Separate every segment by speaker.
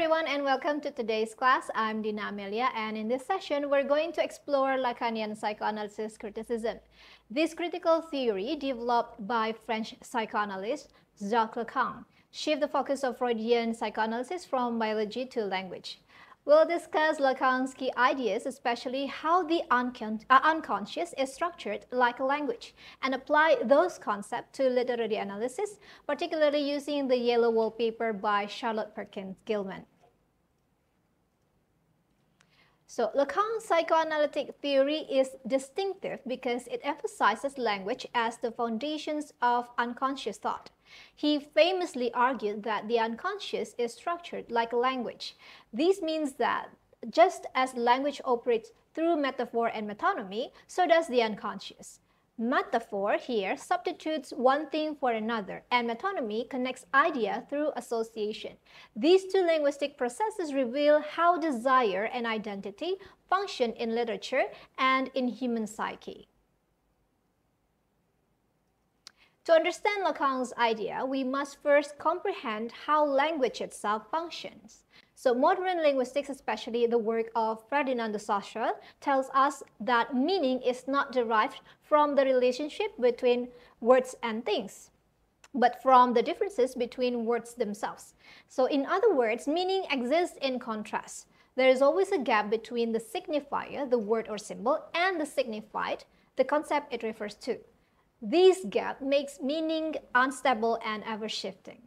Speaker 1: everyone and welcome to today's class. I'm Dina Amelia, and in this session we're going to explore Lacanian psychoanalysis criticism. This critical theory, developed by French psychoanalyst Jacques Lacan, shifted the focus of Freudian psychoanalysis from biology to language. We'll discuss Lacan's key ideas, especially how the unconscious is structured like a language, and apply those concepts to literary analysis, particularly using the Yellow Wallpaper by Charlotte Perkins Gilman. So Lacan's psychoanalytic theory is distinctive because it emphasizes language as the foundations of unconscious thought. He famously argued that the unconscious is structured like a language. This means that just as language operates through metaphor and metonymy, so does the unconscious. Metaphor here substitutes one thing for another, and metonymy connects idea through association. These two linguistic processes reveal how desire and identity function in literature and in human psyche. To understand Lacan's idea, we must first comprehend how language itself functions. So modern linguistics, especially the work of Ferdinand de Saussure, tells us that meaning is not derived from the relationship between words and things, but from the differences between words themselves. So in other words, meaning exists in contrast. There is always a gap between the signifier, the word or symbol, and the signified, the concept it refers to. This gap makes meaning unstable and ever-shifting.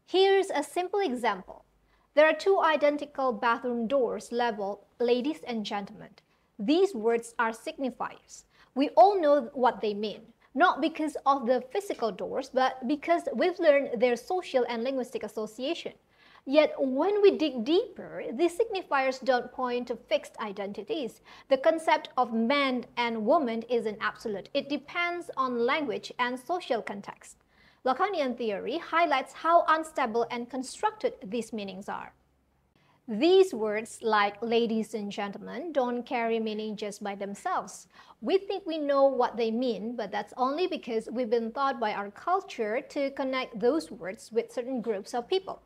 Speaker 1: Here's a simple example. There are two identical bathroom doors labeled ladies and gentlemen. These words are signifiers. We all know what they mean, not because of the physical doors, but because we've learned their social and linguistic association. Yet when we dig deeper, these signifiers don't point to fixed identities. The concept of man and woman isn't absolute. It depends on language and social context. Lacanian theory highlights how unstable and constructed these meanings are. These words, like ladies and gentlemen, don't carry meaning just by themselves. We think we know what they mean, but that's only because we've been taught by our culture to connect those words with certain groups of people.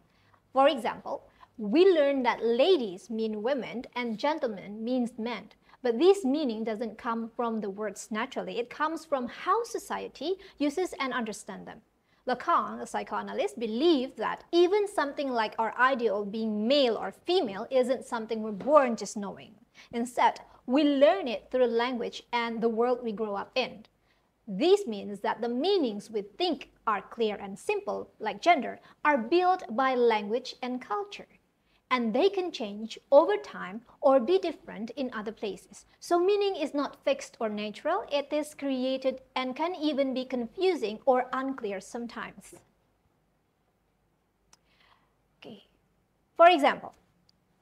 Speaker 1: For example, we learn that ladies mean women and gentlemen means men. But this meaning doesn't come from the words naturally. It comes from how society uses and understands them. Lacan, a psychoanalyst, believed that even something like our idea of being male or female isn't something we're born just knowing. Instead, we learn it through language and the world we grow up in. This means that the meanings we think are clear and simple, like gender, are built by language and culture. And they can change over time or be different in other places. So meaning is not fixed or natural, it is created and can even be confusing or unclear sometimes. Okay. For example,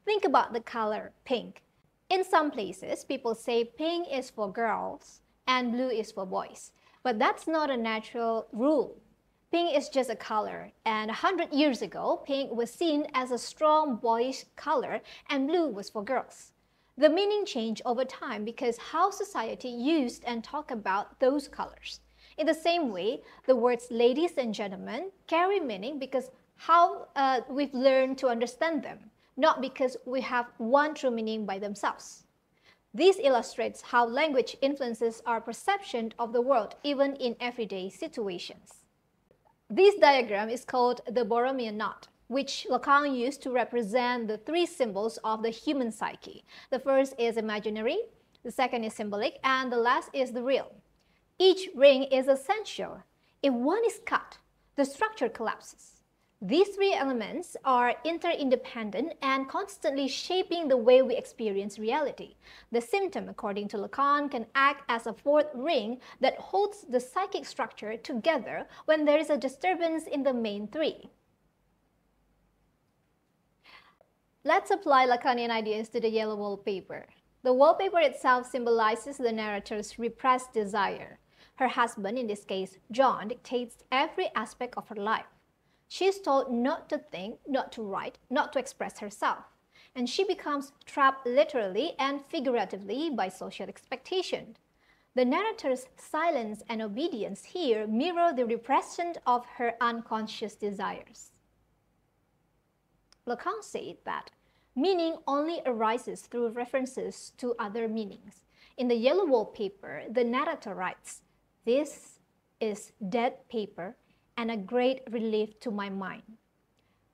Speaker 1: think about the color pink. In some places, people say pink is for girls and blue is for boys. But that's not a natural rule. Pink is just a color, and 100 years ago, pink was seen as a strong boyish color and blue was for girls. The meaning changed over time because how society used and talked about those colors. In the same way, the words ladies and gentlemen carry meaning because how we've learned to understand them, not because we have one true meaning by themselves. This illustrates how language influences our perception of the world, even in everyday situations. This diagram is called the Borromean knot, which Lacan used to represent the three symbols of the human psyche. The first is imaginary, the second is symbolic, and the last is the real. Each ring is essential. If one is cut, the structure collapses. These three elements are interdependent and constantly shaping the way we experience reality. The symptom, according to Lacan, can act as a fourth ring that holds the psychic structure together when there is a disturbance in the main three. Let's apply Lacanian ideas to the yellow wallpaper. The wallpaper itself symbolizes the narrator's repressed desire. Her husband, in this case John, dictates every aspect of her life. She is told not to think, not to write, not to express herself. And she becomes trapped literally and figuratively by social expectation. The narrator's silence and obedience here mirror the repression of her unconscious desires. Lacan said that meaning only arises through references to other meanings. In the yellow wallpaper, the narrator writes, "This is dead paper and a great relief to my mind."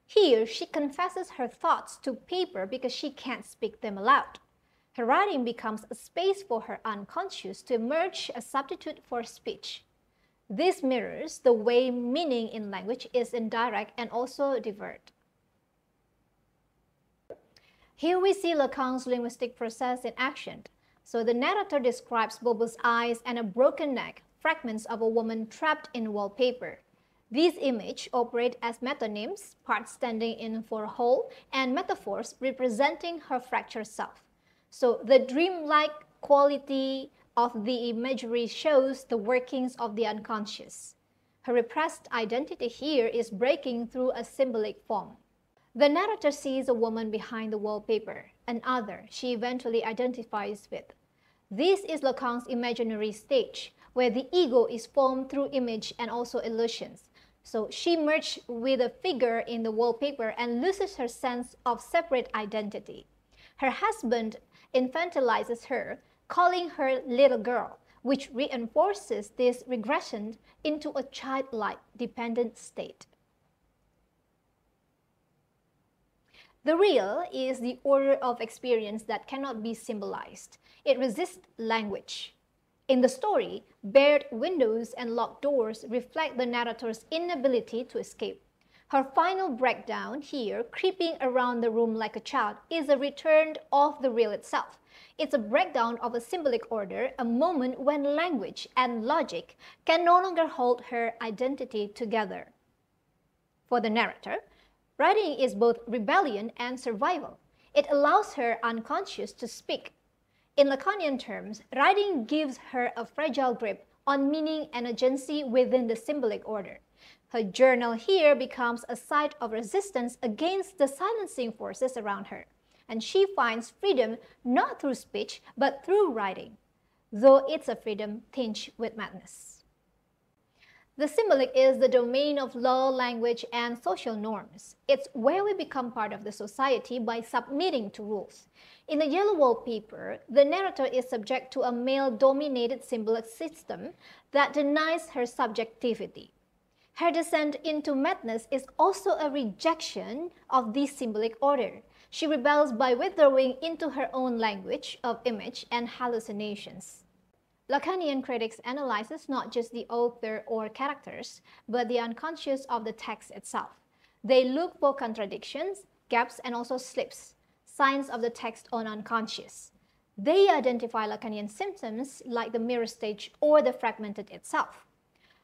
Speaker 1: Here, she confesses her thoughts to paper because she can't speak them aloud. Her writing becomes a space for her unconscious to emerge, a substitute for speech. This mirrors the way meaning in language is indirect and also divert. Here we see Lacan's linguistic process in action. So the narrator describes bulbous eyes and a broken neck, fragments of a woman trapped in wallpaper. These images operate as metonyms, parts standing in for a whole, and metaphors representing her fractured self. So the dreamlike quality of the imagery shows the workings of the unconscious. Her repressed identity here is breaking through a symbolic form. The narrator sees a woman behind the wallpaper, an other she eventually identifies with. This is Lacan's imaginary stage, where the ego is formed through image and also illusions. So she merged with a figure in the wallpaper and loses her sense of separate identity. Her husband infantilizes her, calling her little girl, which reinforces this regression into a childlike dependent state. The real is the order of experience that cannot be symbolized. It resists language. In the story, barred windows and locked doors reflect the narrator's inability to escape. Her final breakdown here, creeping around the room like a child, is a return of the real itself. It's a breakdown of a symbolic order, a moment when language and logic can no longer hold her identity together. For the narrator, writing is both rebellion and survival. It allows her unconscious to speak. In Lacanian terms, writing gives her a fragile grip on meaning and agency within the symbolic order. Her journal here becomes a site of resistance against the silencing forces around her, and she finds freedom not through speech but through writing, though it's a freedom tinged with madness. The symbolic is the domain of law, language, and social norms. It's where we become part of the society by submitting to rules. In the yellow wallpaper, the narrator is subject to a male-dominated symbolic system that denies her subjectivity. Her descent into madness is also a rejection of this symbolic order. She rebels by withdrawing into her own language of image and hallucinations. Lacanian critics analyzes not just the author or characters, but the unconscious of the text itself. They look for contradictions, gaps, and also slips, signs of the text on unconscious. They identify Lacanian symptoms like the mirror stage or the fragmented itself.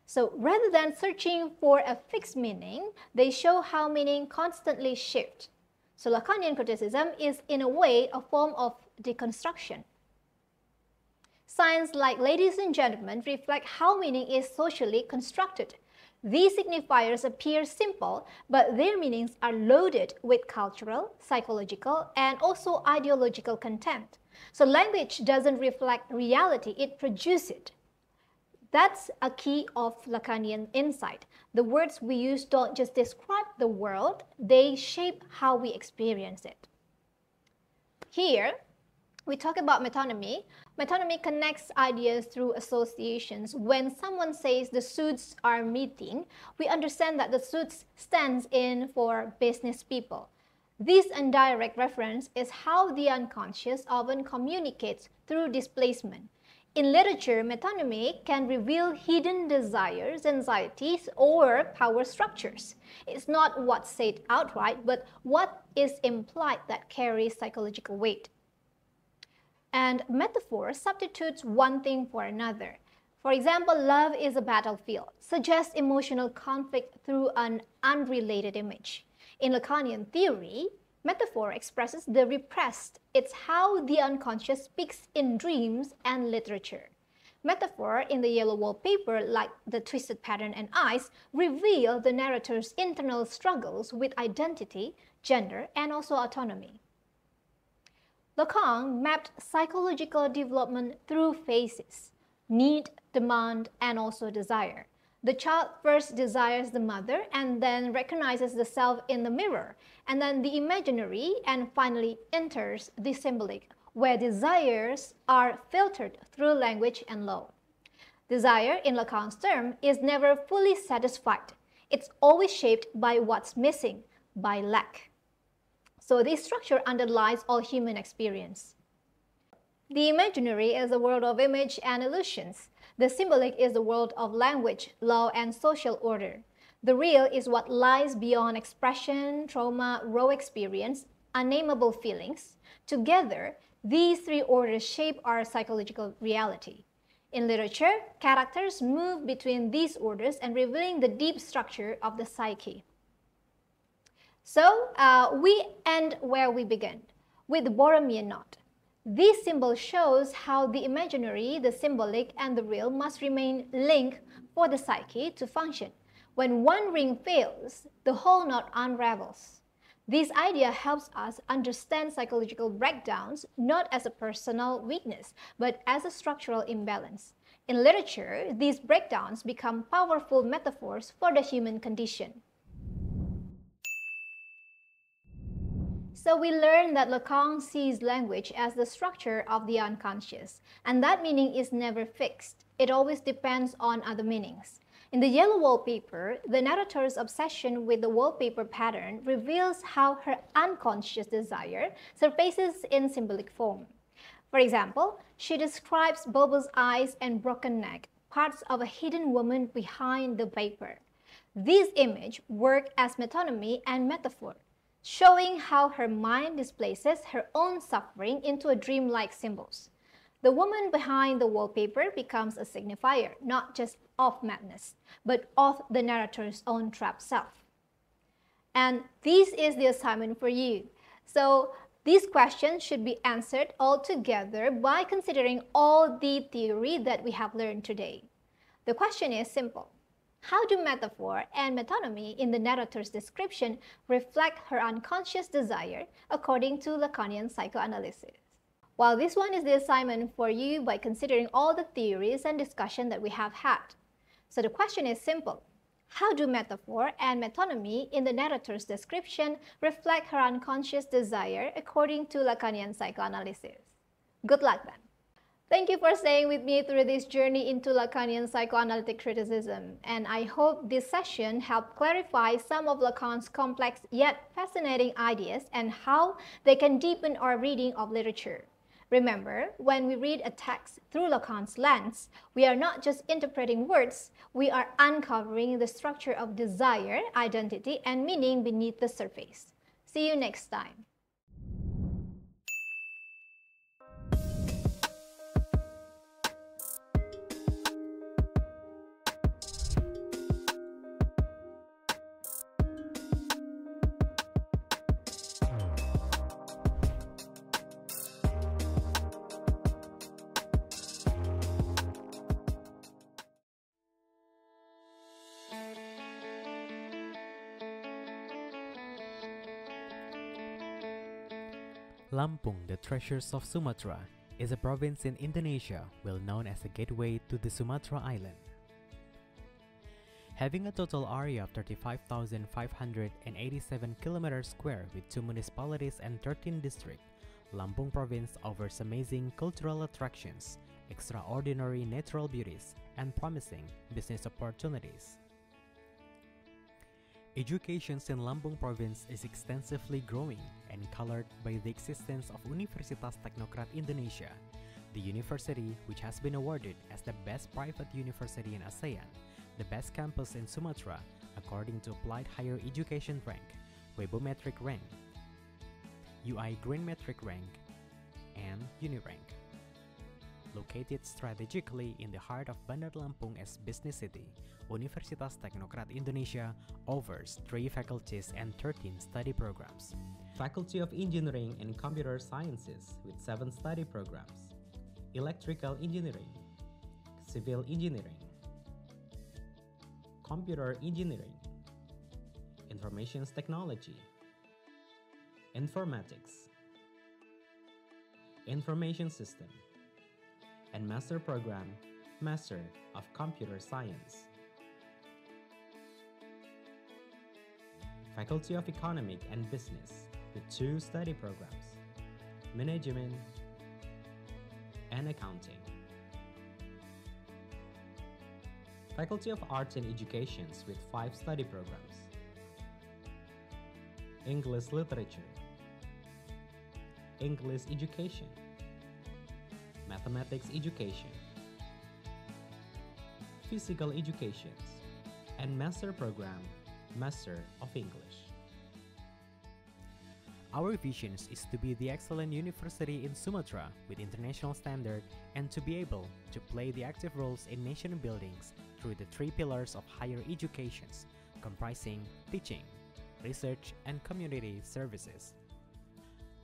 Speaker 1: So rather than searching for a fixed meaning, they show how meaning constantly shifts. So Lacanian criticism is in a way a form of deconstruction. Signs like ladies and gentlemen reflect how meaning is socially constructed. These signifiers appear simple, but their meanings are loaded with cultural, psychological, and also ideological content. So language doesn't reflect reality, it produces it. That's a key of Lacanian insight. The words we use don't just describe the world, they shape how we experience it. Here, we talk about metonymy. Metonymy connects ideas through associations. When someone says the suits are meeting, we understand that the suits stands in for business people. This indirect reference is how the unconscious often communicates through displacement. In literature, metonymy can reveal hidden desires, anxieties, or power structures. It's not what's said outright, but what is implied that carries psychological weight. And metaphor substitutes one thing for another. For example, love is a battlefield, suggests emotional conflict through an unrelated image. In Lacanian theory, metaphor expresses the repressed. It's how the unconscious speaks in dreams and literature. Metaphor in the yellow wallpaper, like the twisted pattern and eyes, reveal the narrator's internal struggles with identity, gender, and also autonomy. Lacan mapped psychological development through phases: need, demand, and also desire. The child first desires the mother and then recognizes the self in the mirror, and then the imaginary, and finally enters the symbolic, where desires are filtered through language and law. Desire, in Lacan's term, is never fully satisfied. It's always shaped by what's missing, by lack. So this structure underlies all human experience. The imaginary is the world of image and illusions. The symbolic is the world of language, law, and social order. The real is what lies beyond expression, trauma, raw experience, unnameable feelings. Together, these three orders shape our psychological reality. In literature, characters move between these orders and revealing the deep structure of the psyche. So, we end where we began, with the Borromean knot. This symbol shows how the imaginary, the symbolic, and the real must remain linked for the psyche to function. When one ring fails, the whole knot unravels. This idea helps us understand psychological breakdowns not as a personal weakness, but as a structural imbalance. In literature, these breakdowns become powerful metaphors for the human condition. So we learn that Lacan sees language as the structure of the unconscious, and that meaning is never fixed. It always depends on other meanings. In the yellow wallpaper, the narrator's obsession with the wallpaper pattern reveals how her unconscious desire surfaces in symbolic form. For example, she describes Bobo's eyes and broken neck, parts of a hidden woman behind the paper. These images work as metonymy and metaphor, showing how her mind displaces her own suffering into a dreamlike symbols. The woman behind the wallpaper becomes a signifier, not just of madness, but of the narrator's own trapped self. And this is the assignment for you. So these questions should be answered all together by considering all the theory that we have learned today. The question is simple. How do metaphor and metonymy in the narrator's description reflect her unconscious desire according to Lacanian psychoanalysis? Well, this one is the assignment for you by considering all the theories and discussion that we have had. So the question is simple. How do metaphor and metonymy in the narrator's description reflect her unconscious desire according to Lacanian psychoanalysis? Good luck then. Thank you for staying with me through this journey into Lacanian psychoanalytic criticism, and I hope this session helped clarify some of Lacan's complex yet fascinating ideas and how they can deepen our reading of literature. Remember, when we read a text through Lacan's lens, we are not just interpreting words, we are uncovering the structure of desire, identity, and meaning beneath the surface. See you next time.
Speaker 2: Lampung, the Treasures of Sumatra, is a province in Indonesia well known as a gateway to the Sumatra Island. Having a total area of 35,587 km² with 2 municipalities and 13 districts, Lampung province offers amazing cultural attractions, extraordinary natural beauties, and promising business opportunities. Education in Lampung province is extensively growing and colored by the existence of Universitas Teknokrat Indonesia, the university which has been awarded as the best private university in ASEAN, the best campus in Sumatra according to Applied Higher Education Rank, Webometric Rank, UI Green Metric Rank, and UniRank. Located strategically in the heart of Bandar Lampung as business city, Universitas Teknokrat Indonesia offers 3 faculties and 13 study programs. Faculty of Engineering and Computer Sciences with 7 study programs. Electrical Engineering, Civil Engineering, Computer Engineering, Information Technology, Informatics, Information System, and Master Program, Master of Computer Science. Faculty of Economic and Business with 2 study programs, Management and Accounting. Faculty of Arts and Education with 5 study programs, English Literature, English Education, Mathematics Education, Physical Education, and Master Program, Master of English. Our vision is to be the excellent university in Sumatra with international standard and to be able to play the active roles in nation buildings through the 3 pillars of higher education, comprising teaching, research, and community services.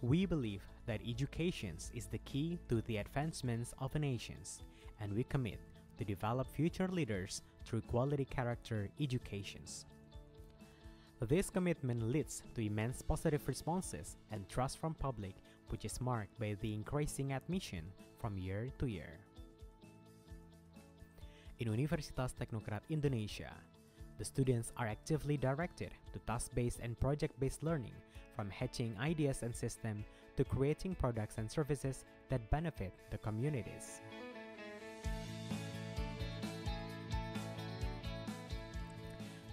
Speaker 2: We believe that education is the key to the advancements of a nation, and we commit to develop future leaders through quality character educations. This commitment leads to immense positive responses and trust from public, which is marked by the increasing admission from year to year. In Universitas Teknokrat Indonesia, the students are actively directed to task-based and project-based learning, from hatching ideas and systems to creating products and services that benefit the communities.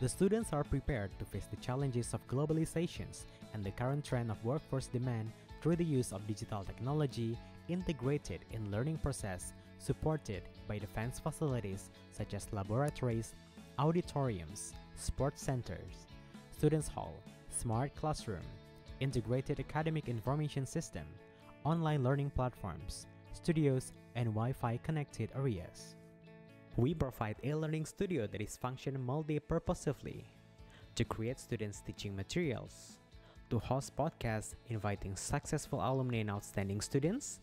Speaker 2: The students are prepared to face the challenges of globalizations and the current trend of workforce demand through the use of digital technology integrated in learning process, supported by defense facilities such as laboratories, auditoriums, sports centers, students' hall, smart classroom, integrated academic information system, online learning platforms, studios, and Wi-Fi connected areas. We provide a learning studio that is functioning multi-purposefully to create students' teaching materials, to host podcasts inviting successful alumni and outstanding students,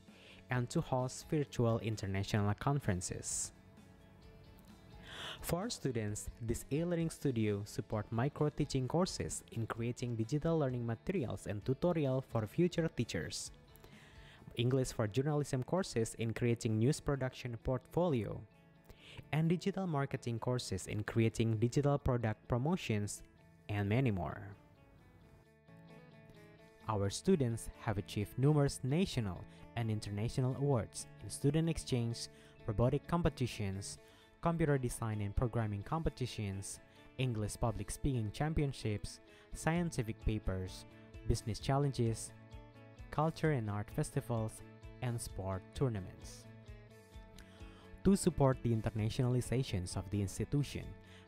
Speaker 2: and to host virtual international conferences. For our students, this e-learning studio support micro-teaching courses in creating digital learning materials and tutorial for future teachers, English for journalism courses in creating news production portfolio, and digital marketing courses in creating digital product promotions, and many more. Our students have achieved numerous national and international awards in student exchange, robotic competitions, computer design and programming competitions, English public speaking championships, scientific papers, business challenges, culture and art festivals, and sport tournaments. To support the internationalizations of the institution,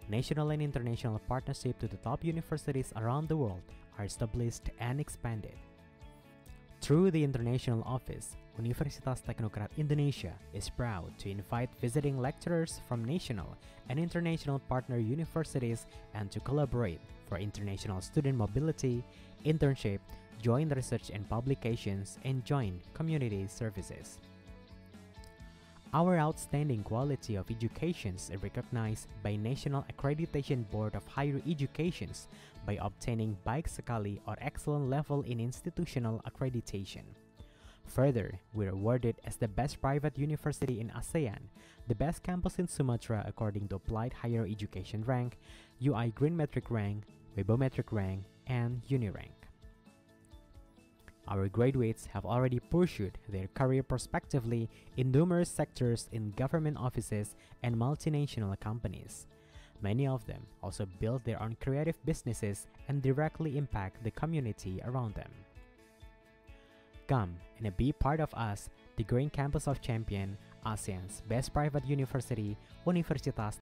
Speaker 2: national and international partnership to the top universities around the world are established and expanded. Through the international office, Universitas Teknokrat Indonesia is proud to invite visiting lecturers from national and international partner universities and to collaborate for international student mobility, internship, joint research and publications, and joint community services. Our outstanding quality of education is recognized by National Accreditation Board of Higher Education by obtaining Baik Sekali or Excellent Level in Institutional Accreditation. Further, we are awarded as the best private university in ASEAN, the best campus in Sumatra according to Applied Higher Education Rank, UI Green Metric Rank, Webometric Rank, and UniRank. Our graduates have already pursued their career prospectively in numerous sectors in government offices and multinational companies. Many of them also build their own creative businesses and directly impact the community around them. Come and be part of us, the green campus of Champion, ASEAN's best private university, Universitas